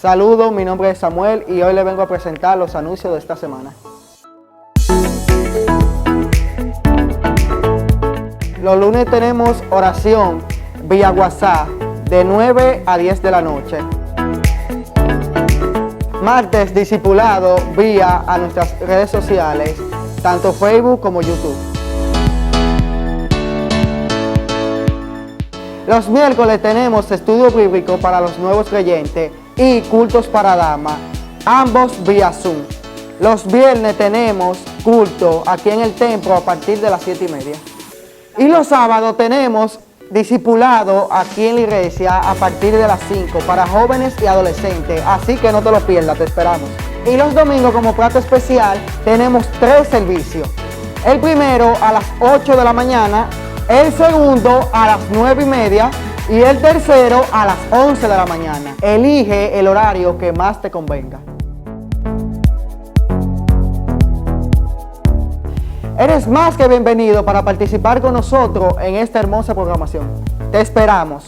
Saludos, mi nombre es Samuel y hoy les vengo a presentar los anuncios de esta semana. Los lunes tenemos oración vía WhatsApp de 9 a 10 de la noche. Martes, discipulado vía a nuestras redes sociales, tanto Facebook como YouTube. Los miércoles tenemos estudio bíblico para los nuevos creyentes y cultos para damas, ambos vía Zoom. Los viernes tenemos culto aquí en el templo a partir de las 7:30. Y los sábados tenemos discipulado aquí en la iglesia a partir de las 5 para jóvenes y adolescentes, así que no te lo pierdas, te esperamos. Y los domingos como plato especial tenemos 3 servicios. El primero a las 8 de la mañana, el segundo a las 9:30 y el tercero a las 11 de la mañana. Elige el horario que más te convenga. Eres más que bienvenido para participar con nosotros en esta hermosa programación. Te esperamos.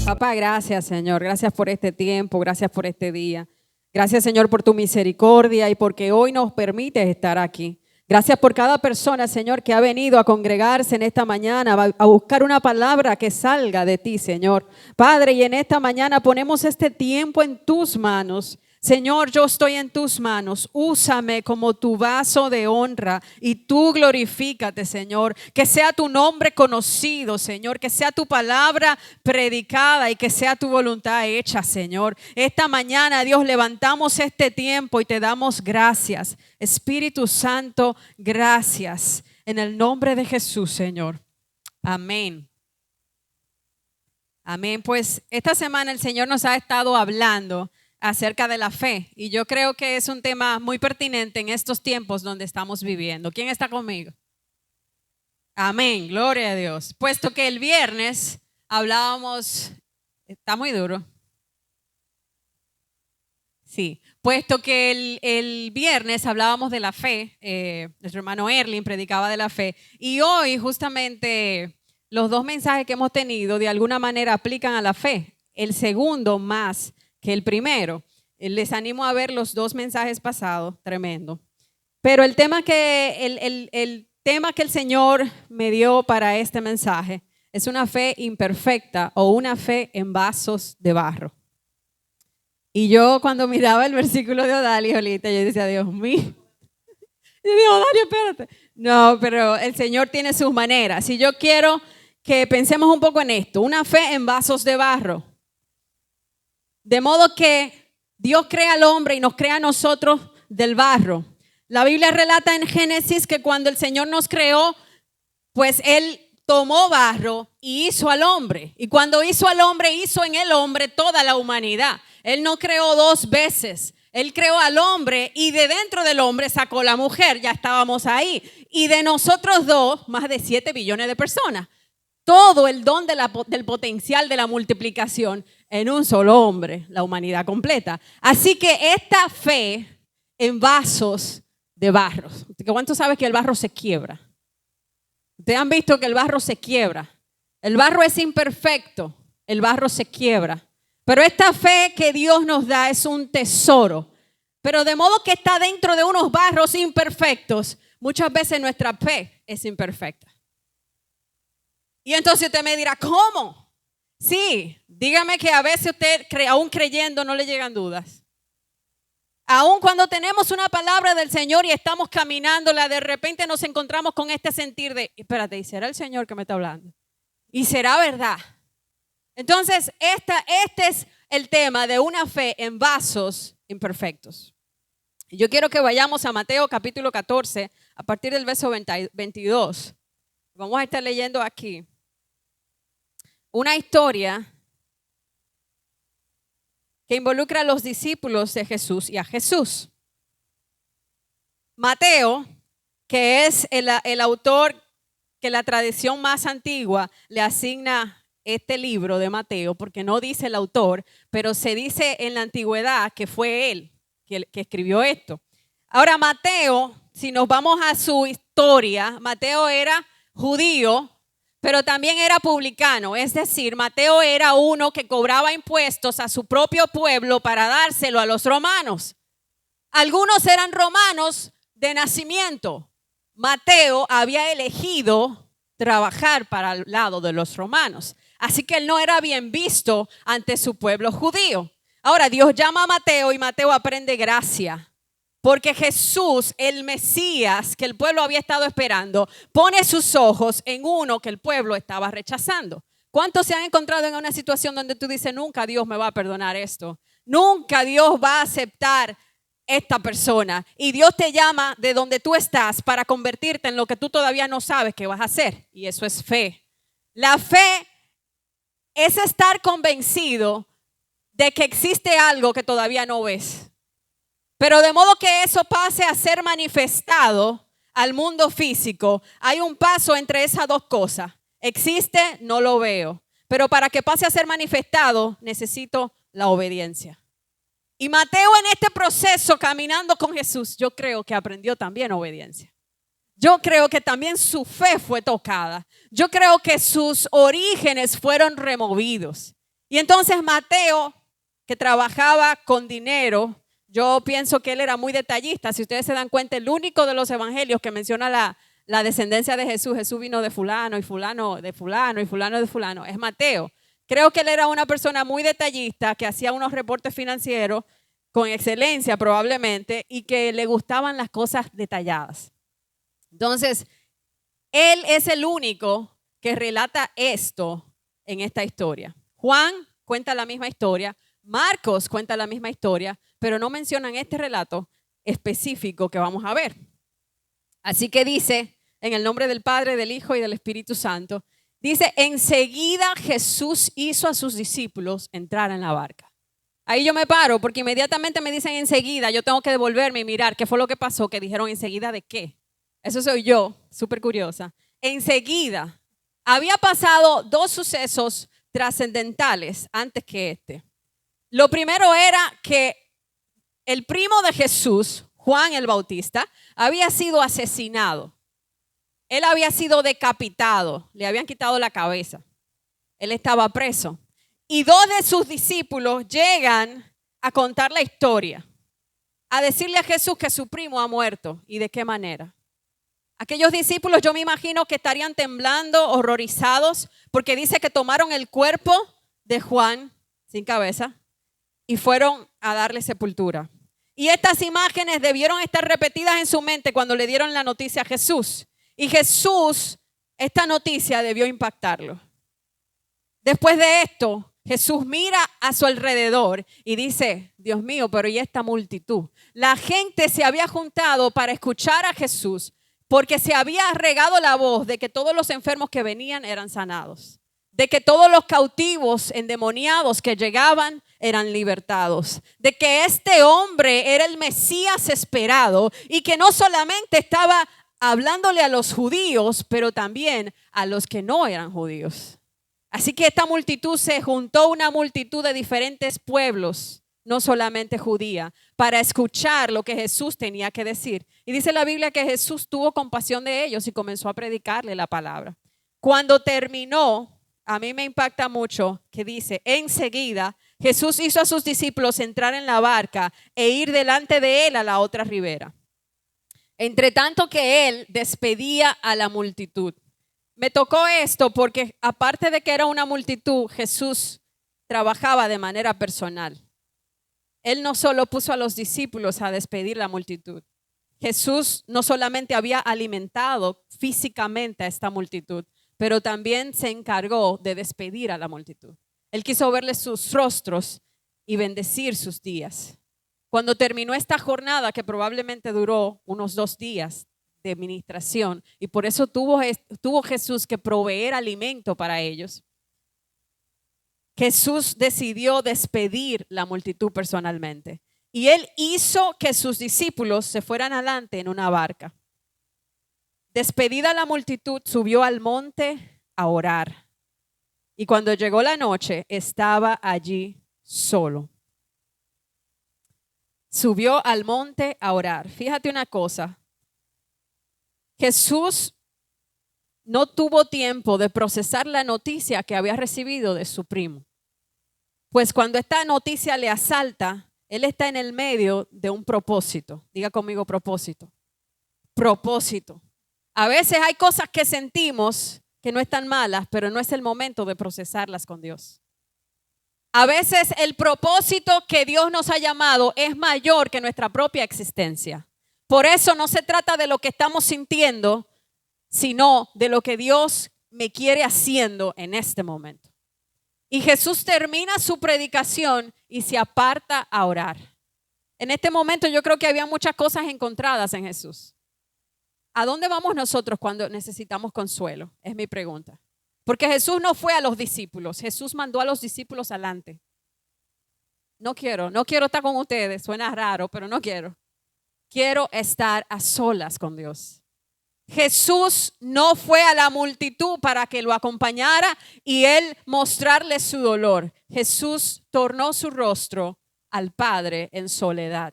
Papá, gracias, Señor. Gracias por este tiempo, gracias por este día. Gracias, Señor, por tu misericordia y porque hoy nos permites estar aquí. Gracias por cada persona, Señor, que ha venido a congregarse en esta mañana, a buscar una palabra que salga de ti, Señor. Padre, y en esta mañana ponemos este tiempo en tus manos. Señor, yo estoy en tus manos, úsame como tu vaso de honra y tú glorifícate, Señor, que sea tu nombre conocido, Señor, que sea tu palabra predicada y que sea tu voluntad hecha, Señor. Esta mañana, Dios, levantamos este tiempo y te damos gracias. Espíritu Santo, gracias. En el nombre de Jesús, Señor. Amén. Amén. Pues esta semana el Señor nos ha estado hablando acerca de la fe y yo creo que es un tema muy pertinente en estos tiempos donde estamos viviendo. ¿Quién está conmigo? Amén, gloria a Dios. Puesto que el viernes hablábamos, está muy duro. Sí, puesto que el viernes hablábamos de la fe, nuestro hermano Erling predicaba de la fe y hoy justamente los 2 mensajes que hemos tenido de alguna manera aplican a la fe. El segundo más que el primero. Les animo a ver los 2 mensajes pasados, tremendo. Pero el tema que el Señor me dio para este mensaje es una fe imperfecta o una fe en vasos de barro. Y yo cuando miraba el versículo de Odalia ahorita, yo decía, Dios mío. Yo digo, Odalia, espérate. No, pero el Señor tiene sus maneras. Y yo quiero que pensemos un poco en esto. Una fe en vasos de barro. De modo que Dios crea al hombre y nos crea a nosotros del barro. La Biblia relata en Génesis que cuando el Señor nos creó, pues Él tomó barro y hizo al hombre. Y cuando hizo al hombre, hizo en el hombre toda la humanidad. Él no creó 2 veces. Él creó al hombre y de dentro del hombre sacó la mujer. Ya estábamos ahí. Y de nosotros 2, más de 7 billones de personas. Todo el don del potencial de la multiplicación en un solo hombre, la humanidad completa. Así que esta fe en vasos de barro. ¿Cuántos saben que el barro se quiebra? Ustedes han visto que el barro se quiebra. El barro es imperfecto, el barro se quiebra. Pero esta fe que Dios nos da es un tesoro. Pero de modo que está dentro de unos barros imperfectos, muchas veces nuestra fe es imperfecta. Y entonces usted me dirá, ¿cómo? Sí, dígame que a veces usted, aún creyendo, no le llegan dudas. Aún cuando tenemos una palabra del Señor y estamos caminándola, de repente nos encontramos con este sentir de, espérate, ¿y será el Señor que me está hablando? ¿Y será verdad? Entonces, este es el tema de una fe en vasos imperfectos. Yo quiero que vayamos a Mateo capítulo 14, a partir del verso 22. Vamos a estar leyendo aquí una historia que involucra a los discípulos de Jesús y a Jesús. Mateo, que es el autor que la tradición más antigua le asigna este libro de Mateo, porque no dice el autor, pero se dice en la antigüedad que fue él que escribió esto. Ahora Mateo, si nos vamos a su historia, Mateo era judío, pero también era publicano. Es decir, Mateo era uno que cobraba impuestos a su propio pueblo para dárselo a los romanos. Algunos eran romanos de nacimiento. Mateo había elegido trabajar para el lado de los romanos. Así que él no era bien visto ante su pueblo judío. Ahora Dios llama a Mateo y Mateo aprende gracia. Porque Jesús, el Mesías que el pueblo había estado esperando, pone sus ojos en uno que el pueblo estaba rechazando. ¿Cuántos se han encontrado en una situación donde tú dices, nunca Dios me va a perdonar esto? Nunca Dios va a aceptar esta persona. Y Dios te llama de donde tú estás para convertirte en lo que tú todavía no sabes que vas a hacer. Y eso es fe. La fe es estar convencido de que existe algo que todavía no ves. Pero de modo que eso pase a ser manifestado al mundo físico, hay un paso entre esas dos cosas. Existe, no lo veo. Pero para que pase a ser manifestado, necesito la obediencia. Y Mateo en este proceso, caminando con Jesús, yo creo que aprendió también obediencia. Yo creo que también su fe fue tocada. Yo creo que sus orígenes fueron removidos. Y entonces Mateo, que trabajaba con dinero, yo pienso que él era muy detallista. Si ustedes se dan cuenta, el único de los evangelios que menciona la descendencia de Jesús, Jesús vino de fulano y fulano de fulano y fulano de fulano, es Mateo. Creo que él era una persona muy detallista que hacía unos reportes financieros con excelencia probablemente y que le gustaban las cosas detalladas. Entonces, él es el único que relata esto en esta historia. Juan cuenta la misma historia, Marcos cuenta la misma historia, pero no mencionan este relato específico que vamos a ver. Así que dice, en el nombre del Padre, del Hijo y del Espíritu Santo, dice, enseguida Jesús hizo a sus discípulos entrar en la barca. Ahí yo me paro porque inmediatamente me dicen enseguida, yo tengo que devolverme y mirar qué fue lo que pasó, que dijeron enseguida de qué. Eso soy yo, súper curiosa. Enseguida, había pasado dos sucesos trascendentales antes que este. Lo primero era que el primo de Jesús, Juan el Bautista, había sido asesinado. Él había sido decapitado, le habían quitado la cabeza. Él estaba preso. Y dos de sus discípulos llegan a contar la historia, a decirle a Jesús que su primo ha muerto. ¿Y de qué manera? Aquellos discípulos yo me imagino que estarían temblando, horrorizados, porque dice que tomaron el cuerpo de Juan sin cabeza y fueron a darle sepultura. Y estas imágenes debieron estar repetidas en su mente cuando le dieron la noticia a Jesús. Y Jesús, esta noticia debió impactarlo. Después de esto, Jesús mira a su alrededor y dice, Dios mío, pero ¿y esta multitud? La gente se había juntado para escuchar a Jesús porque se había regado la voz de que todos los enfermos que venían eran sanados, de que todos los cautivos endemoniados que llegaban eran libertados, de que este hombre era el Mesías esperado y que no solamente estaba hablándole a los judíos, pero también a los que no eran judíos. Así que esta multitud se juntó, una multitud de diferentes pueblos, no solamente judía, para escuchar lo que Jesús tenía que decir. Y dice la Biblia que Jesús tuvo compasión de ellos y comenzó a predicarle la palabra. Cuando terminó, a mí me impacta mucho que dice, enseguida Jesús hizo a sus discípulos entrar en la barca e ir delante de él a la otra ribera. Entre tanto que él despedía a la multitud. Me tocó esto porque aparte de que era una multitud, Jesús trabajaba de manera personal. Él no solo puso a los discípulos a despedir la multitud. Jesús no solamente había alimentado físicamente a esta multitud, pero también se encargó de despedir a la multitud. Él quiso verles sus rostros y bendecir sus días. Cuando terminó esta jornada, que probablemente duró unos 2 días de ministración, y por eso tuvo Jesús que proveer alimento para ellos, Jesús decidió despedir la multitud personalmente. Y él hizo que sus discípulos se fueran adelante en una barca. Despedida la multitud, subió al monte a orar. Y cuando llegó la noche, estaba allí solo. Subió al monte a orar. Fíjate una cosa. Jesús no tuvo tiempo de procesar la noticia que había recibido de su primo. Pues cuando esta noticia le asalta, él está en el medio de un propósito. Diga conmigo propósito. Propósito. A veces hay cosas que sentimos que no están malas, pero no es el momento de procesarlas con Dios. A veces el propósito que Dios nos ha llamado es mayor que nuestra propia existencia. Por eso no se trata de lo que estamos sintiendo, sino de lo que Dios me quiere haciendo en este momento. Y Jesús termina su predicación y se aparta a orar. En este momento yo creo que había muchas cosas encontradas en Jesús. ¿A dónde vamos nosotros cuando necesitamos consuelo? Es mi pregunta. Porque Jesús no fue a los discípulos, Jesús mandó a los discípulos adelante. No quiero estar con ustedes, suena raro, pero no quiero. Quiero estar a solas con Dios. Jesús no fue a la multitud para que lo acompañara y él mostrarle su dolor. Jesús tornó su rostro al Padre en soledad.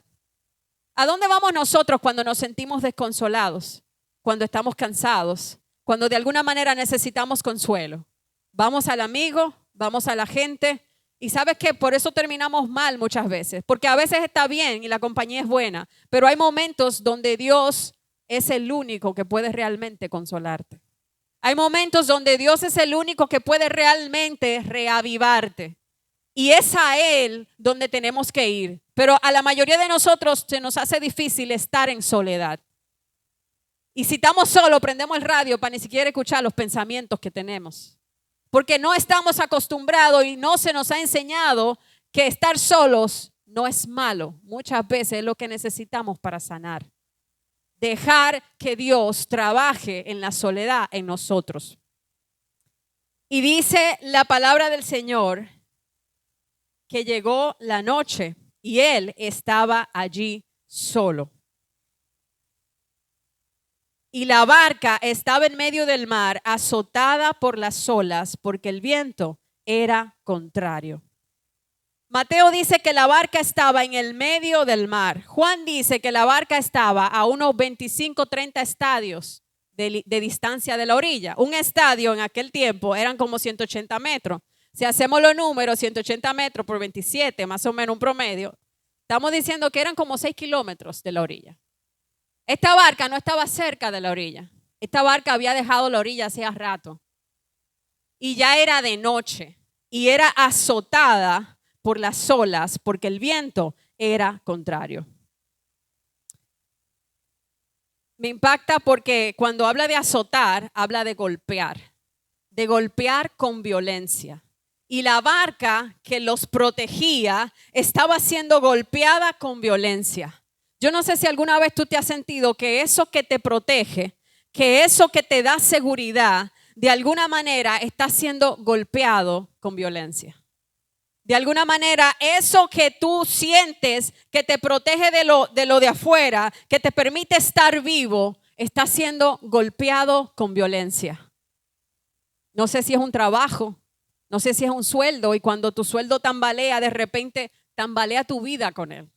¿A dónde vamos nosotros cuando nos sentimos desconsolados? Cuando estamos cansados, cuando de alguna manera necesitamos consuelo. Vamos al amigo, vamos a la gente y sabes que por eso terminamos mal muchas veces, porque a veces está bien y la compañía es buena, pero hay momentos donde Dios es el único que puede realmente consolarte. Hay momentos donde Dios es el único que puede realmente reavivarte y es a Él donde tenemos que ir, pero a la mayoría de nosotros se nos hace difícil estar en soledad. Y si estamos solos, prendemos el radio para ni siquiera escuchar los pensamientos que tenemos. Porque no estamos acostumbrados y no se nos ha enseñado que estar solos no es malo. Muchas veces es lo que necesitamos para sanar. Dejar que Dios trabaje en la soledad en nosotros. Y dice la palabra del Señor que llegó la noche y Él estaba allí solo. Y la barca estaba en medio del mar, azotada por las olas, porque el viento era contrario. Mateo dice que la barca estaba en el medio del mar. Juan dice que la barca estaba a unos 25-30 estadios de distancia de la orilla. Un estadio en aquel tiempo eran como 180 metros. Si hacemos los números, 180 metros por 27, más o menos un promedio, estamos diciendo que eran como 6 kilómetros de la orilla. Esta barca no estaba cerca de la orilla. Esta barca había dejado la orilla hacía rato. Y ya era de noche. Y era azotada por las olas porque el viento era contrario. Me impacta porque cuando habla de azotar, habla de golpear con violencia. Y la barca que los protegía estaba siendo golpeada con violencia. Yo no sé si alguna vez tú te has sentido que eso que te protege, que eso que te da seguridad, de alguna manera está siendo golpeado con violencia. De alguna manera, eso que tú sientes que te protege de lo de afuera, que te permite estar vivo, está siendo golpeado con violencia. No sé si es un trabajo, no sé si es un sueldo y cuando tu sueldo tambalea, de repente tambalea tu vida con él.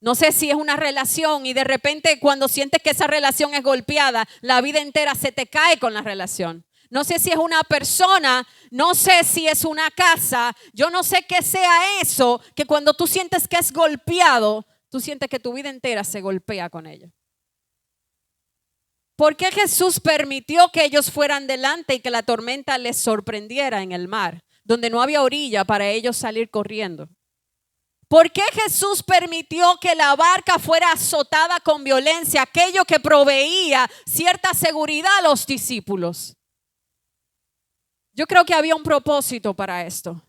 No sé si es una relación y de repente cuando sientes que esa relación es golpeada, la vida entera se te cae con la relación. No sé si es una persona, no sé si es una casa, yo no sé qué sea eso, que cuando tú sientes que es golpeado, tú sientes que tu vida entera se golpea con ello. ¿Por qué Jesús permitió que ellos fueran delante y que la tormenta les sorprendiera en el mar, donde no había orilla para ellos salir corriendo? ¿Por qué Jesús permitió que la barca fuera azotada con violencia, aquello que proveía cierta seguridad a los discípulos? Yo creo que había un propósito para esto,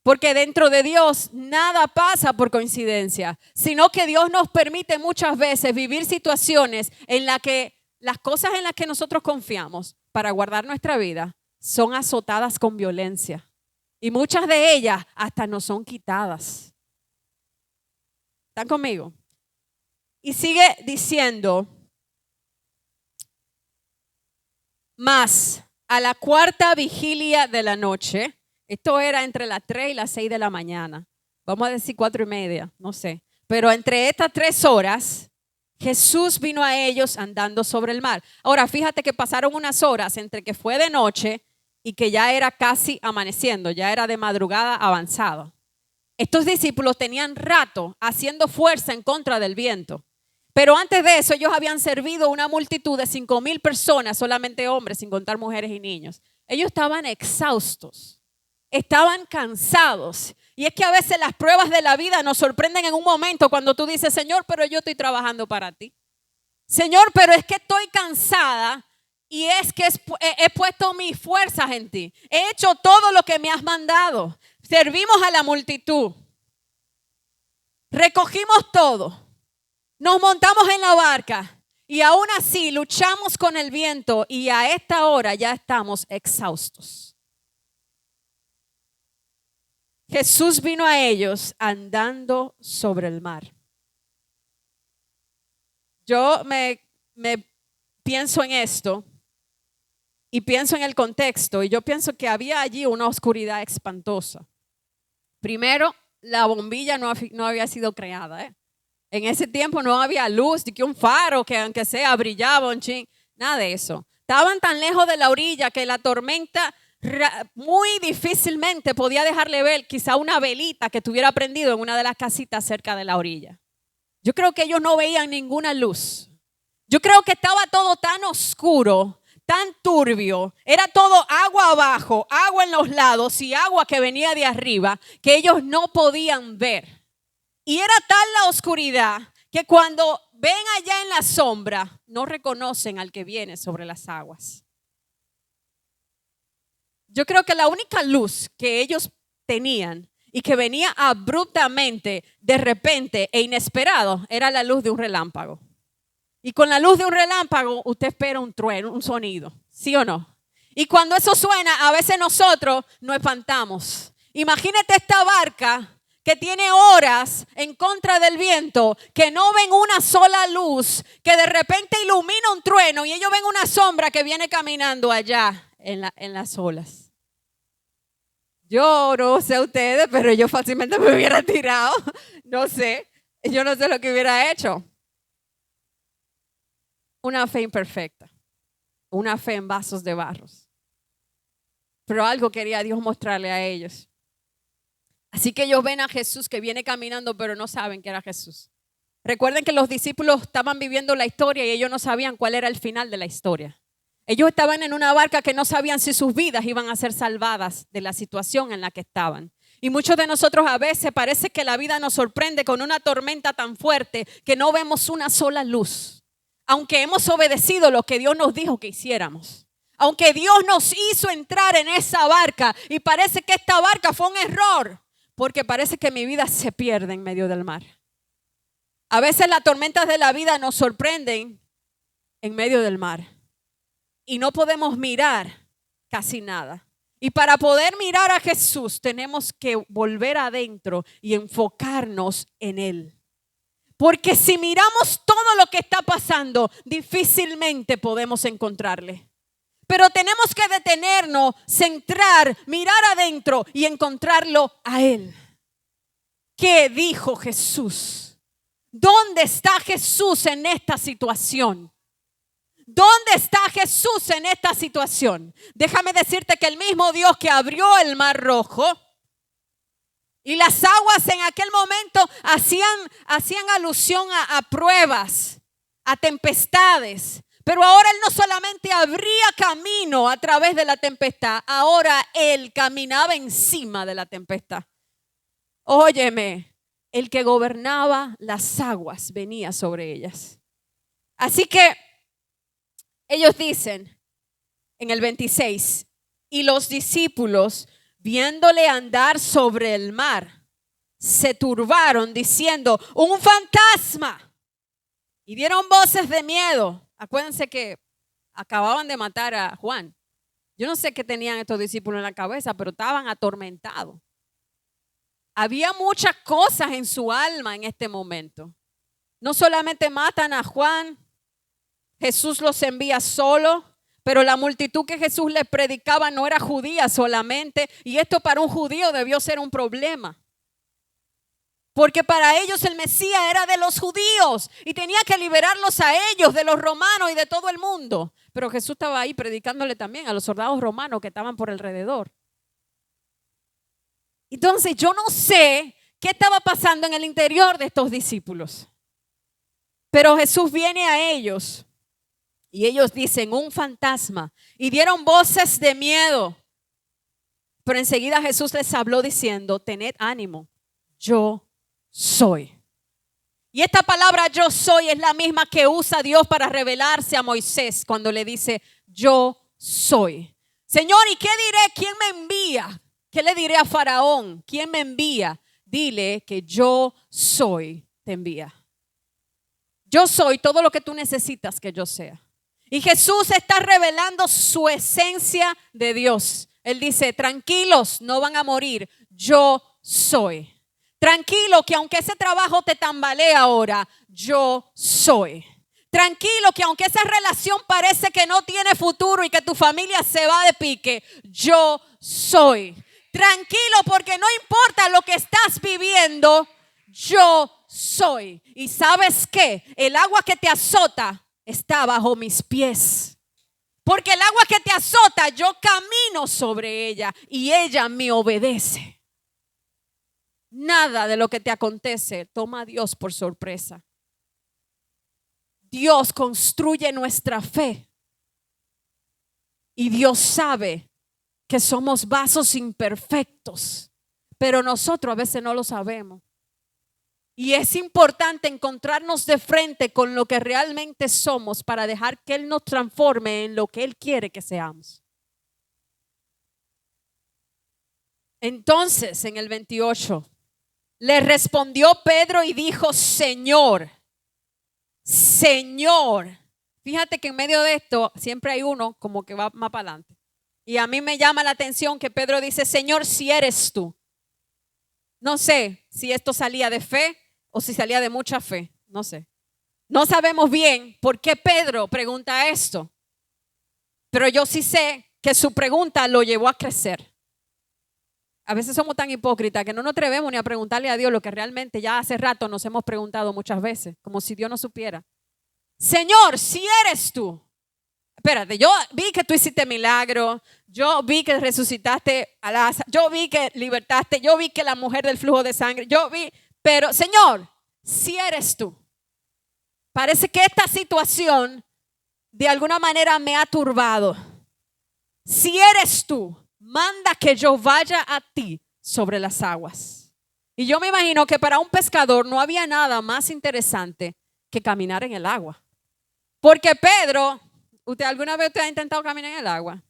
porque dentro de Dios nada pasa por coincidencia, sino que Dios nos permite muchas veces vivir situaciones en las que las cosas en las que nosotros confiamos para guardar nuestra vida son azotadas con violencia y muchas de ellas hasta nos son quitadas. ¿Están conmigo? Y sigue diciendo, más a la cuarta vigilia de la noche, esto era entre las 3 y las 6 de la mañana, vamos a decir 4:30, no sé, pero entre estas 3 horas, Jesús vino a ellos andando sobre el mar. Ahora, fíjate que pasaron unas horas entre que fue de noche y que ya era casi amaneciendo, ya era de madrugada avanzado. Estos discípulos tenían rato haciendo fuerza en contra del viento. Pero antes de eso, ellos habían servido a una multitud de 5,000 personas, solamente hombres, sin contar mujeres y niños. Ellos estaban exhaustos, estaban cansados. Y es que a veces las pruebas de la vida nos sorprenden en un momento cuando tú dices, Señor, pero yo estoy trabajando para ti. Señor, pero es que estoy cansada y es que he puesto mis fuerzas en ti. He hecho todo lo que me has mandado. Servimos a la multitud. Recogimos todo. Nos montamos en la barca y aún así luchamos con el viento y a esta hora ya estamos exhaustos. Jesús vino a ellos andando sobre el mar. Yo me pienso en esto y pienso en el contexto y yo pienso que había allí una oscuridad espantosa. Primero, la bombilla no había sido creada. En ese tiempo no había luz, de que un faro que aunque sea brillaba un chin, nada de eso. Estaban tan lejos de la orilla que la tormenta muy difícilmente podía dejarle ver quizá una velita que estuviera prendido en una de las casitas cerca de la orilla. Yo creo que ellos no veían ninguna luz. Yo creo que estaba todo tan oscuro, tan turbio, era todo agua abajo, agua en los lados y agua que venía de arriba, que ellos no podían ver. Y era tal la oscuridad que cuando ven allá en la sombra, no reconocen al que viene sobre las aguas. Yo creo que la única luz que ellos tenían y que venía abruptamente, de repente e inesperado, era la luz de un relámpago. Y con la luz de un relámpago usted espera un trueno, un sonido, ¿sí o no? Y cuando eso suena, a veces nosotros nos espantamos. Imagínate esta barca que tiene horas en contra del viento, que no ven una sola luz, que de repente ilumina un trueno y ellos ven una sombra que viene caminando allá en las olas. Yo no sé ustedes, pero yo fácilmente me hubiera tirado. No sé, yo no sé lo que hubiera hecho. Una fe imperfecta, una fe en vasos de barros. Pero algo quería Dios mostrarle a ellos. Así que ellos ven a Jesús que viene caminando, pero no saben que era Jesús. Recuerden que los discípulos estaban viviendo la historia y ellos no sabían cuál era el final de la historia. Ellos estaban en una barca que no sabían si sus vidas iban a ser salvadas de la situación en la que estaban. Y muchos de nosotros a veces parece que la vida nos sorprende con una tormenta tan fuerte que no vemos una sola luz. Aunque hemos obedecido lo que Dios nos dijo que hiciéramos. Aunque Dios nos hizo entrar en esa barca y parece que esta barca fue un error. Porque parece que mi vida se pierde en medio del mar. A veces las tormentas de la vida nos sorprenden en medio del mar. Y no podemos mirar casi nada. Y para poder mirar a Jesús tenemos que volver adentro y enfocarnos en Él. Porque si miramos todo lo que está pasando, difícilmente podemos encontrarle. Pero tenemos que detenernos, centrar, mirar adentro y encontrarlo a Él. ¿Qué dijo Jesús? ¿Dónde está Jesús en esta situación? ¿Dónde está Jesús en esta situación? Déjame decirte que el mismo Dios que abrió el mar rojo y las aguas en aquel momento hacían alusión a pruebas, a tempestades. Pero ahora Él no solamente abría camino a través de la tempestad, ahora Él caminaba encima de la tempestad. Óyeme, el que gobernaba las aguas venía sobre ellas. Así que ellos dicen en el 26, y los discípulos, viéndole andar sobre el mar, se turbaron diciendo, ¡un fantasma! Y dieron voces de miedo. Acuérdense que acababan de matar a Juan. Yo no sé qué tenían estos discípulos en la cabeza, pero estaban atormentados. Había muchas cosas en su alma en este momento. No solamente matan a Juan, Jesús los envía solo, pero la multitud que Jesús les predicaba no era judía solamente, y esto para un judío debió ser un problema. Porque para ellos el Mesías era de los judíos y tenía que liberarlos a ellos, de los romanos y de todo el mundo. Pero Jesús estaba ahí predicándole también a los soldados romanos que estaban por alrededor. Entonces yo no sé qué estaba pasando en el interior de estos discípulos. Pero Jesús viene a ellos y ellos dicen un fantasma y dieron voces de miedo. Pero enseguida Jesús les habló diciendo, tened ánimo, yo soy. Y esta palabra yo soy es la misma que usa Dios para revelarse a Moisés cuando le dice yo soy. Señor, ¿y qué diré? ¿Quién me envía? ¿Qué le diré a Faraón? ¿Quién me envía? Dile que yo soy, te envía. Yo soy todo lo que tú necesitas que yo sea. Y Jesús está revelando su esencia de Dios. Él dice, tranquilos, no van a morir, yo soy. Tranquilo que aunque ese trabajo te tambalee ahora, yo soy. Tranquilo que aunque esa relación parece que no tiene futuro y que tu familia se va de pique, yo soy. Tranquilo porque no importa lo que estás viviendo, yo soy. ¿Y sabes qué? El agua que te azota está bajo mis pies. Porque el agua que te azota, yo camino sobre ella y ella me obedece. Nada de lo que te acontece toma a Dios por sorpresa. Dios construye nuestra fe. Y Dios sabe que somos vasos imperfectos. Pero nosotros a veces no lo sabemos. Y es importante encontrarnos de frente con lo que realmente somos para dejar que Él nos transforme en lo que Él quiere que seamos. Entonces, en el 28, le respondió Pedro y dijo, Señor, Señor. Fíjate que en medio de esto siempre hay uno como que va más para adelante. Y a mí me llama la atención que Pedro dice, Señor, si eres tú. No sé si esto salía de fe o si salía de mucha fe, no sé. No sabemos bien por qué Pedro pregunta esto, pero yo sí sé que su pregunta lo llevó a crecer. A veces somos tan hipócritas que no nos atrevemos ni a preguntarle a Dios lo que realmente ya hace rato nos hemos preguntado muchas veces, como si Dios no supiera. Señor, si eres tú. Espérate, yo vi que tú hiciste milagro, yo vi que resucitaste a Lázaro, yo vi que libertaste, yo vi que la mujer del flujo de sangre, yo vi, pero Señor, si eres tú. Parece que esta situación de alguna manera me ha turbado. Si eres tú, manda que yo vaya a ti sobre las aguas. Y yo me imagino que para un pescador no había nada más interesante que caminar en el agua. Porque Pedro, ¿usted alguna vez ha intentado caminar en el agua?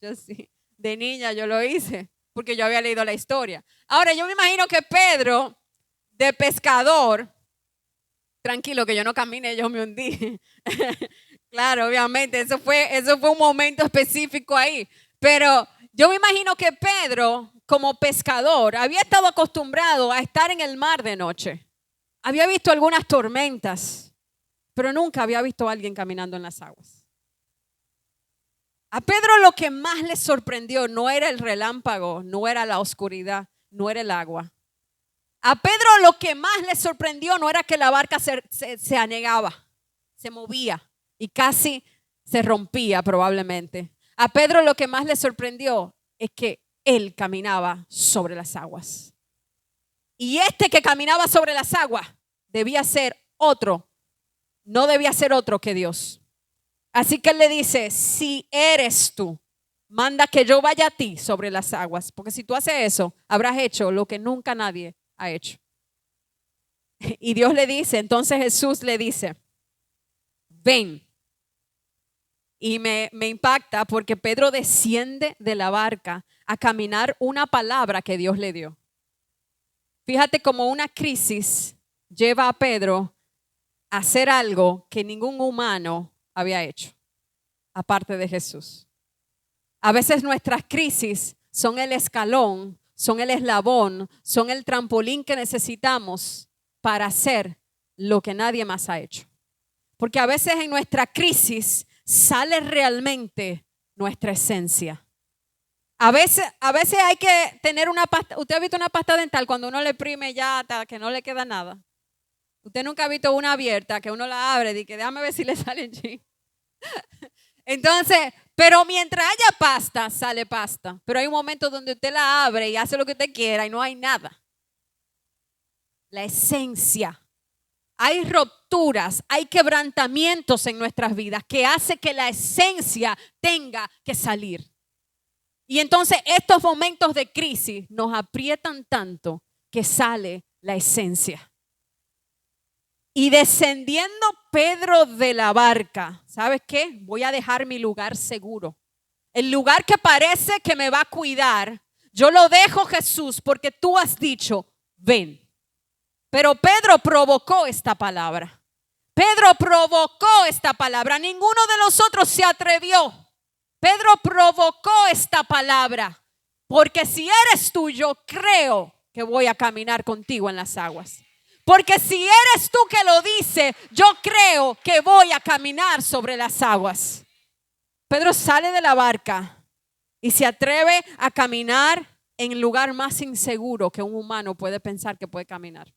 Yo sí, de niña yo lo hice, porque yo había leído la historia. Ahora yo me imagino que Pedro, de pescador, tranquilo que yo no caminé, yo me hundí. Claro, obviamente, eso fue un momento específico ahí. Pero yo me imagino que Pedro, como pescador, había estado acostumbrado a estar en el mar de noche. Había visto algunas tormentas, pero nunca había visto a alguien caminando en las aguas. A Pedro lo que más le sorprendió no era el relámpago, no era la oscuridad, no era el agua. A Pedro lo que más le sorprendió no era que la barca se anegaba, se movía y casi se rompía probablemente. A Pedro lo que más le sorprendió es que él caminaba sobre las aguas. Y este que caminaba sobre las aguas debía ser otro, no debía ser otro que Dios. Así que él le dice, si eres tú, manda que yo vaya a ti sobre las aguas. Porque si tú haces eso, habrás hecho lo que nunca nadie ha hecho. Y Dios le dice, entonces Jesús le dice, ven. Y me impacta porque Pedro desciende de la barca a caminar una palabra que Dios le dio. Fíjate cómo una crisis lleva a Pedro a hacer algo que ningún humano había hecho, aparte de Jesús. A veces nuestras crisis son el escalón, son el eslabón, son el trampolín que necesitamos para hacer lo que nadie más ha hecho. Porque a veces en nuestra crisis sale realmente nuestra esencia. A veces hay que tener una pasta. ¿Usted ha visto una pasta dental cuando uno le exprime ya hasta que no le queda nada? Usted nunca ha visto una abierta que uno la abre y que déjame ver si le sale chin. Entonces, pero mientras haya pasta, sale pasta. Pero hay un momento donde usted la abre y hace lo que usted quiera y no hay nada. La esencia. Hay rupturas, hay quebrantamientos en nuestras vidas que hace que la esencia tenga que salir. Y entonces estos momentos de crisis nos aprietan tanto que sale la esencia. Y descendiendo Pedro de la barca, ¿sabes qué? Voy a dejar mi lugar seguro. El lugar que parece que me va a cuidar, yo lo dejo, Jesús, porque tú has dicho, ven. Pero Pedro provocó esta palabra. Pedro provocó esta palabra. Ninguno de nosotros se atrevió. Pedro provocó esta palabra. Porque si eres tú, yo creo que voy a caminar contigo en las aguas. Porque si eres tú que lo dice, yo creo que voy a caminar sobre las aguas. Pedro sale de la barca y se atreve a caminar en el lugar más inseguro que un humano puede pensar que puede caminar.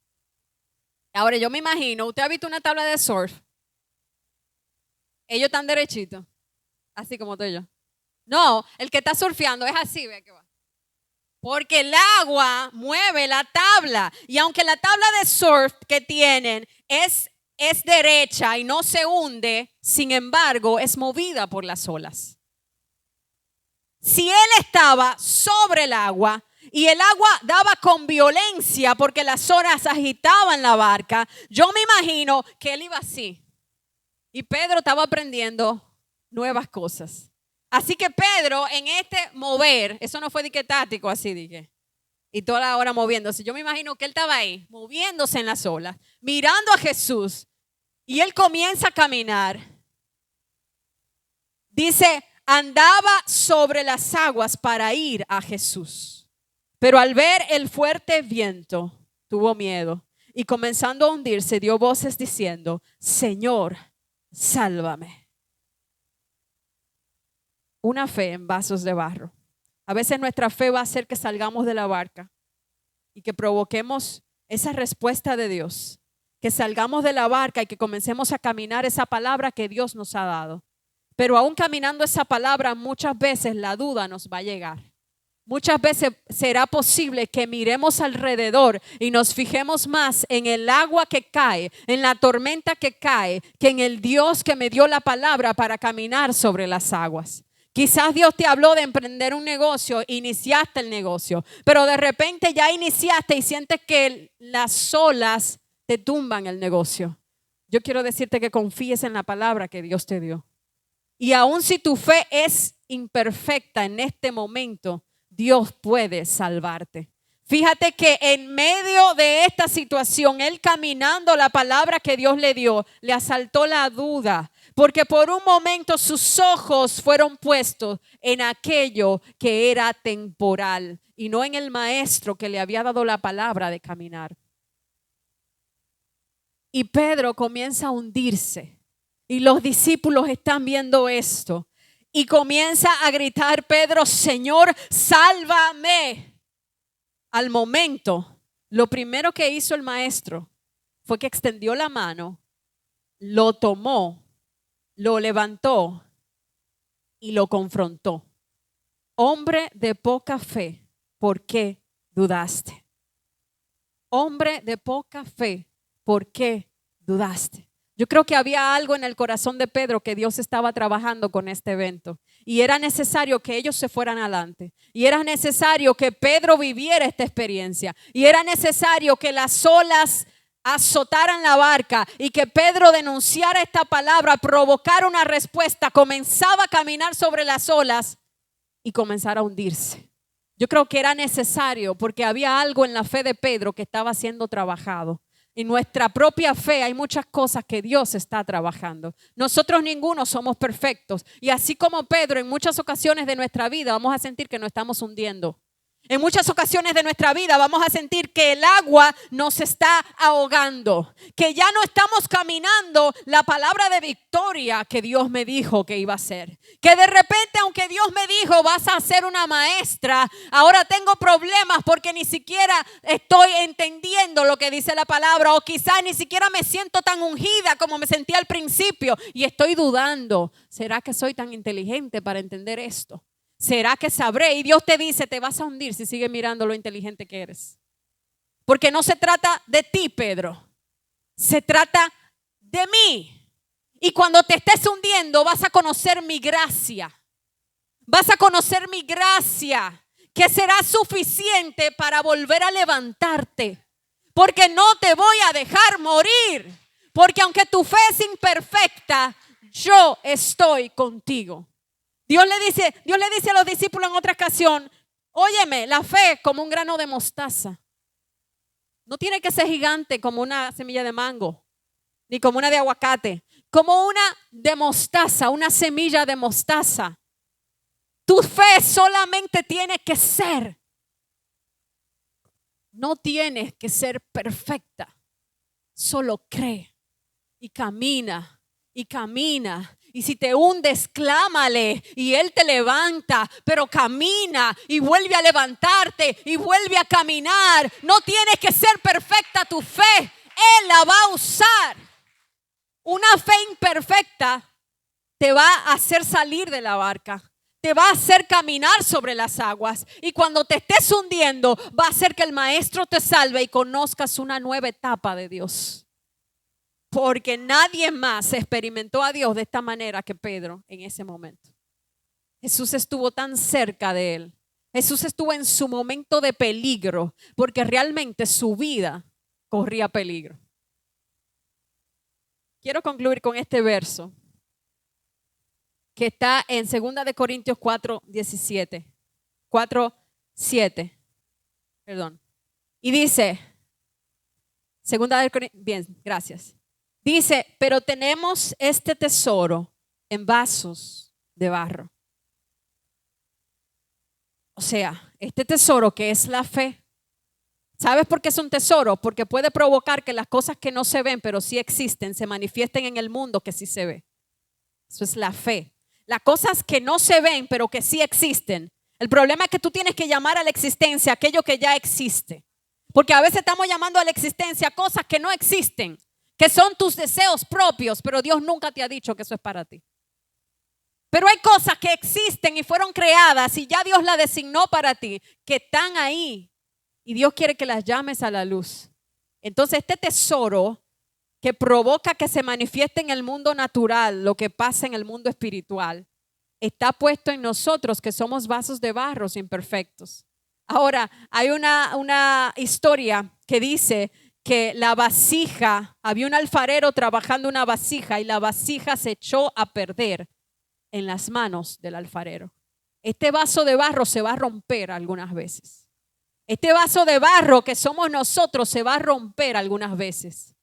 Ahora yo me imagino, ¿usted ha visto una tabla de surf? Ellos están derechitos, así como tú y yo. No, el que está surfeando es así, ve que va. Porque el agua mueve la tabla. Y aunque la tabla de surf que tienen es derecha y no se hunde, sin embargo, es movida por las olas. Si él estaba sobre el agua y el agua daba con violencia porque las olas agitaban la barca, yo me imagino que él iba así. Y Pedro estaba aprendiendo nuevas cosas. Así que Pedro en este mover, eso no fue de que táctico así, dije, y toda la hora moviéndose. Yo me imagino que él estaba ahí, moviéndose en las olas, mirando a Jesús, y él comienza a caminar. Dice, andaba sobre las aguas para ir a Jesús. Pero al ver el fuerte viento, tuvo miedo, y comenzando a hundirse, dio voces diciendo, Señor, sálvame. Una fe en vasos de barro. A veces nuestra fe va a hacer que salgamos de la barca y que provoquemos esa respuesta de Dios. Que salgamos de la barca y que comencemos a caminar esa palabra que Dios nos ha dado. Pero aún caminando esa palabra, muchas veces la duda nos va a llegar. Muchas veces será posible que miremos alrededor y nos fijemos más en el agua que cae, en la tormenta que cae, que en el Dios que me dio la palabra para caminar sobre las aguas. Quizás Dios te habló de emprender un negocio, iniciaste el negocio, pero de repente ya iniciaste y sientes que las olas te tumban el negocio. Yo quiero decirte que confíes en la palabra que Dios te dio. Y aun si tu fe es imperfecta en este momento, Dios puede salvarte. Fíjate que en medio de esta situación, él caminando la palabra que Dios le dio, le asaltó la duda. Porque por un momento sus ojos fueron puestos en aquello que era temporal y no en el maestro que le había dado la palabra de caminar. Y Pedro comienza a hundirse y los discípulos están viendo esto y comienza a gritar, Pedro, Señor, sálvame. Al momento, lo primero que hizo el maestro fue que extendió la mano, lo tomó, lo levantó y lo confrontó. Hombre de poca fe, ¿por qué dudaste? Hombre de poca fe, ¿por qué dudaste? Yo creo que había algo en el corazón de Pedro que Dios estaba trabajando con este evento. Y era necesario que ellos se fueran adelante. Y era necesario que Pedro viviera esta experiencia. Y era necesario que las olas azotaran la barca y que Pedro denunciara esta palabra, provocara una respuesta, comenzaba a caminar sobre las olas y comenzara a hundirse. Yo creo que era necesario porque había algo en la fe de Pedro que estaba siendo trabajado. En nuestra propia fe hay muchas cosas que Dios está trabajando. Nosotros ninguno somos perfectos y así como Pedro en muchas ocasiones de nuestra vida vamos a sentir que nos estamos hundiendo. En muchas ocasiones de nuestra vida vamos a sentir que el agua nos está ahogando, que ya no estamos caminando la palabra de victoria que Dios me dijo que iba a ser. Que de repente, aunque Dios me dijo vas a ser una maestra, ahora tengo problemas porque ni siquiera estoy entendiendo lo que dice la palabra, o quizás ni siquiera me siento tan ungida como me sentía al principio y estoy dudando. ¿Será que soy tan inteligente para entender esto? ¿Será que sabré? Y Dios te dice, te vas a hundir si sigues mirando lo inteligente que eres. Porque no se trata de ti, Pedro. Se trata de mí. Y cuando te estés hundiendo, vas a conocer mi gracia. Vas a conocer mi gracia, que será suficiente para volver a levantarte. Porque no te voy a dejar morir. Porque aunque tu fe es imperfecta, yo estoy contigo. Dios le dice a los discípulos en otra ocasión, óyeme, la fe como un grano de mostaza. No tiene que ser gigante como una semilla de mango, ni como una de aguacate, como una de mostaza, una semilla de mostaza. Tu fe solamente tiene que ser. No tienes que ser perfecta. Solo cree y camina y camina. Y si te hundes, clámale y Él te levanta, pero camina y vuelve a levantarte y vuelve a caminar. No tienes que ser perfecta tu fe, Él la va a usar. Una fe imperfecta te va a hacer salir de la barca, te va a hacer caminar sobre las aguas, y cuando te estés hundiendo va a hacer que el maestro te salve y conozcas una nueva etapa de Dios. Porque nadie más experimentó a Dios de esta manera que Pedro en ese momento. Jesús estuvo tan cerca de él. Jesús estuvo en su momento de peligro, porque realmente su vida corría peligro. Quiero concluir con este verso que está en 2 de Corintios 4:7. Y dice, bien, gracias. Dice, pero tenemos este tesoro en vasos de barro. O sea, este tesoro que es la fe. ¿Sabes por qué es un tesoro? Porque puede provocar que las cosas que no se ven, pero sí existen, se manifiesten en el mundo que sí se ve. Eso es la fe. Las cosas que no se ven, pero que sí existen. El problema es que tú tienes que llamar a la existencia aquello que ya existe. Porque a veces estamos llamando a la existencia cosas que no existen, que son tus deseos propios, pero Dios nunca te ha dicho que eso es para ti. Pero hay cosas que existen y fueron creadas y ya Dios las designó para ti, que están ahí y Dios quiere que las llames a la luz. Entonces este tesoro que provoca que se manifieste en el mundo natural lo que pasa en el mundo espiritual, está puesto en nosotros, que somos vasos de barro imperfectos. Ahora, hay una historia que dice que la vasija, había un alfarero trabajando una vasija y la vasija se echó a perder en las manos del alfarero. Este vaso de barro se va a romper algunas veces. Este vaso de barro que somos nosotros se va a romper algunas veces.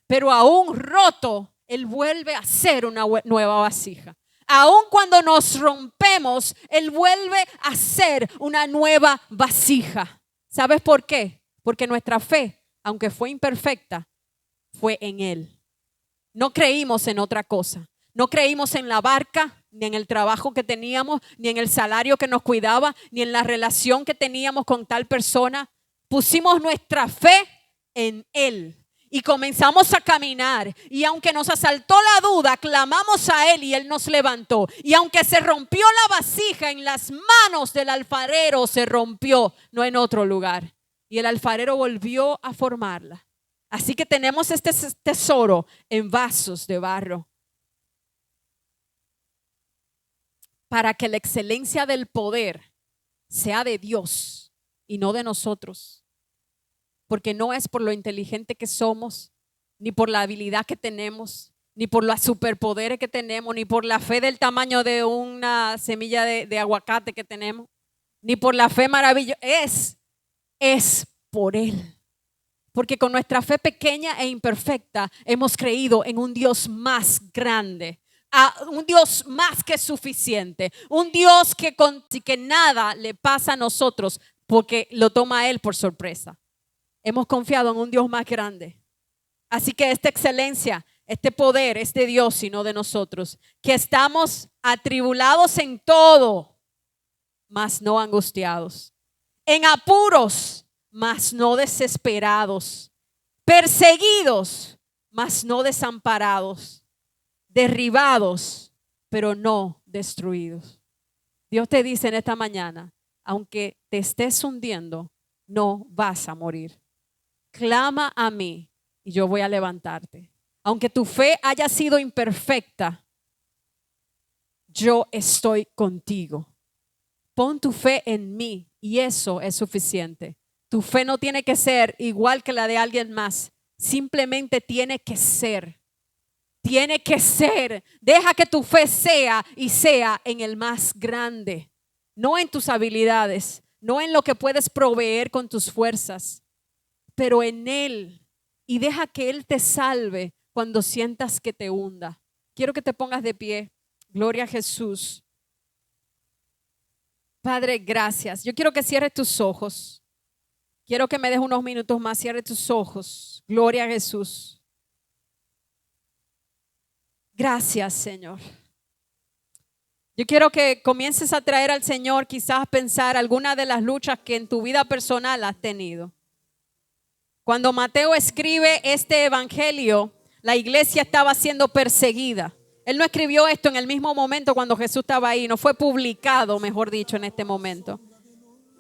Pero aún roto, Él vuelve a ser una nueva vasija. Aún cuando nos rompemos, Él vuelve a ser una nueva vasija. ¿Sabes por qué? Porque nuestra fe, aunque fue imperfecta, fue en Él. No creímos en otra cosa. No creímos en la barca, ni en el trabajo que teníamos, ni en el salario que nos cuidaba, ni en la relación que teníamos con tal persona. Pusimos nuestra fe en Él. Y comenzamos a caminar, y aunque nos asaltó la duda, clamamos a Él y Él nos levantó. Y aunque se rompió la vasija en las manos del alfarero, se rompió, no en otro lugar. Y el alfarero volvió a formarla. Así que tenemos este tesoro en vasos de barro, para que la excelencia del poder sea de Dios y no de nosotros. Porque no es por lo inteligente que somos, ni por la habilidad que tenemos, ni por los superpoderes que tenemos, ni por la fe del tamaño de una semilla de aguacate que tenemos, ni por la fe maravillosa. Es por Él. Porque con nuestra fe pequeña e imperfecta hemos creído en un Dios más grande, a un Dios más que suficiente, un Dios que nada le pasa a nosotros porque lo toma a Él por sorpresa. Hemos confiado en un Dios más grande. Así que esta excelencia, este poder es de Dios y no de nosotros, que estamos atribulados en todo, mas no angustiados, en apuros, mas no desesperados, perseguidos, mas no desamparados, derribados, pero no destruidos. Dios te dice en esta mañana, aunque te estés hundiendo, no vas a morir. Clama a mí y yo voy a levantarte. Aunque tu fe haya sido imperfecta, yo estoy contigo. Pon tu fe en mí y eso es suficiente. Tu fe no tiene que ser igual que la de alguien más. Simplemente tiene que ser. Tiene que ser. Deja que tu fe sea y sea en el más grande. No en tus habilidades, no en lo que puedes proveer con tus fuerzas, pero en Él. Y deja que Él te salve cuando sientas que te hunda. Quiero que te pongas de pie. Gloria a Jesús. Padre, gracias. Yo quiero que cierres tus ojos. Quiero que me des unos minutos más. Cierre tus ojos. Gloria a Jesús. Gracias, Señor. Yo quiero que comiences a traer al Señor, quizás pensar alguna de las luchas que en tu vida personal has tenido. Cuando Mateo escribe este evangelio, la iglesia estaba siendo perseguida. Él no escribió esto en el mismo momento cuando Jesús estaba ahí, no fue publicado, mejor dicho, en este momento.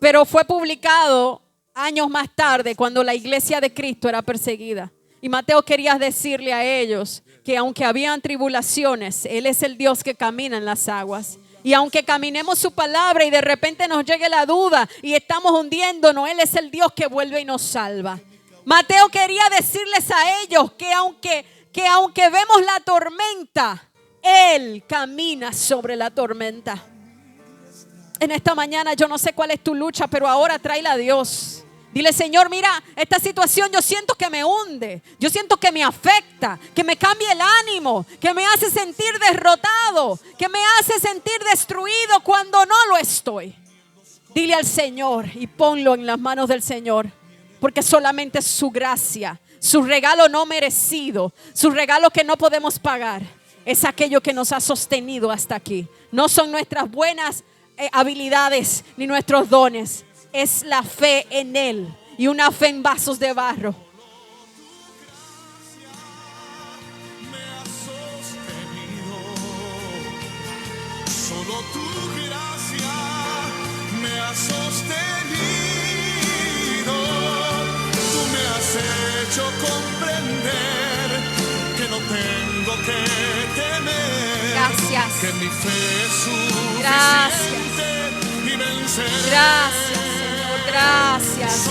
Pero fue publicado años más tarde cuando la iglesia de Cristo era perseguida. Y Mateo quería decirle a ellos que aunque habían tribulaciones, Él es el Dios que camina en las aguas. Y aunque caminemos su palabra y de repente nos llegue la duda y estamos hundiéndonos, Él es el Dios que vuelve y nos salva. Mateo quería decirles a ellos que aunque vemos la tormenta, Él camina sobre la tormenta. En esta mañana yo no sé cuál es tu lucha, pero ahora tráela a Dios. Dile, Señor, mira, esta situación yo siento que me hunde, yo siento que me afecta, que me cambia el ánimo, que me hace sentir derrotado, que me hace sentir destruido cuando no lo estoy. Dile al Señor y ponlo en las manos del Señor, porque solamente su gracia, su regalo no merecido, su regalo que no podemos pagar, es aquello que nos ha sostenido hasta aquí. No son nuestras buenas habilidades ni nuestros dones. Es la fe en Él y una fe en vasos de barro. Solo tu gracia me ha sostenido. Tú me has hecho comprender que no tengo que temer. Gracias. Que mi fe es suficiente y vencer. Gracias. Gracias,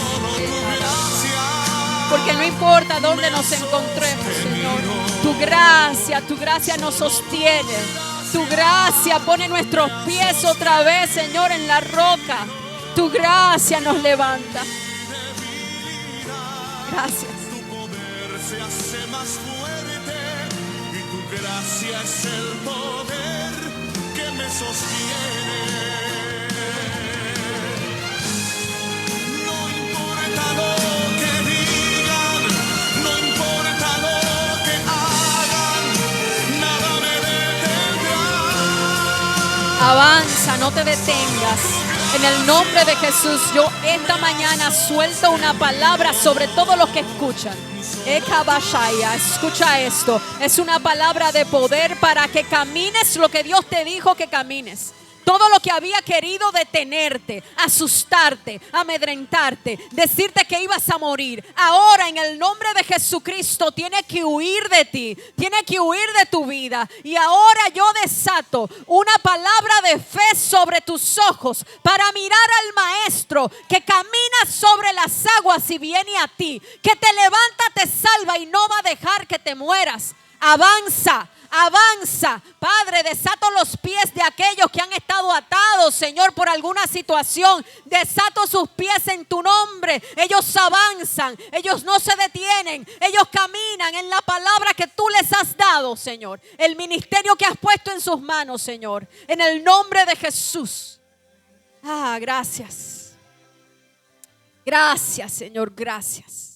porque no importa dónde nos encontremos, Señor, tu gracia nos sostiene, tu gracia pone nuestros pies otra vez, Señor, en la roca, tu gracia nos levanta. Gracias. Tu poder se hace más fuerte y tu gracia es el poder que me sostiene. Lo que digan, no importa lo que hagan, nada me detendrá. Avanza, no te detengas. En el nombre de Jesús, yo esta mañana suelto una palabra sobre todos los que escuchan. Ekabashaya, escucha esto. Es una palabra de poder para que camines lo que Dios te dijo que camines. Todo lo que había querido detenerte, asustarte, amedrentarte, decirte que ibas a morir, ahora en el nombre de Jesucristo tiene que huir de ti, tiene que huir de tu vida. Y ahora yo desato una palabra de fe sobre tus ojos para mirar al Maestro que camina sobre las aguas y viene a ti, que te levanta, te salva y no va a dejar que te mueras. Avanza. Avanza, Padre, desato los pies de aquellos que han estado atados, Señor, por alguna situación. Desato sus pies en tu nombre. Ellos avanzan, ellos no se detienen, ellos caminan en la palabra que tú les has has dado, Señor. El ministerio que has puesto en sus manos, Señor. En el nombre de Jesús. Gracias. Gracias, Señor, gracias.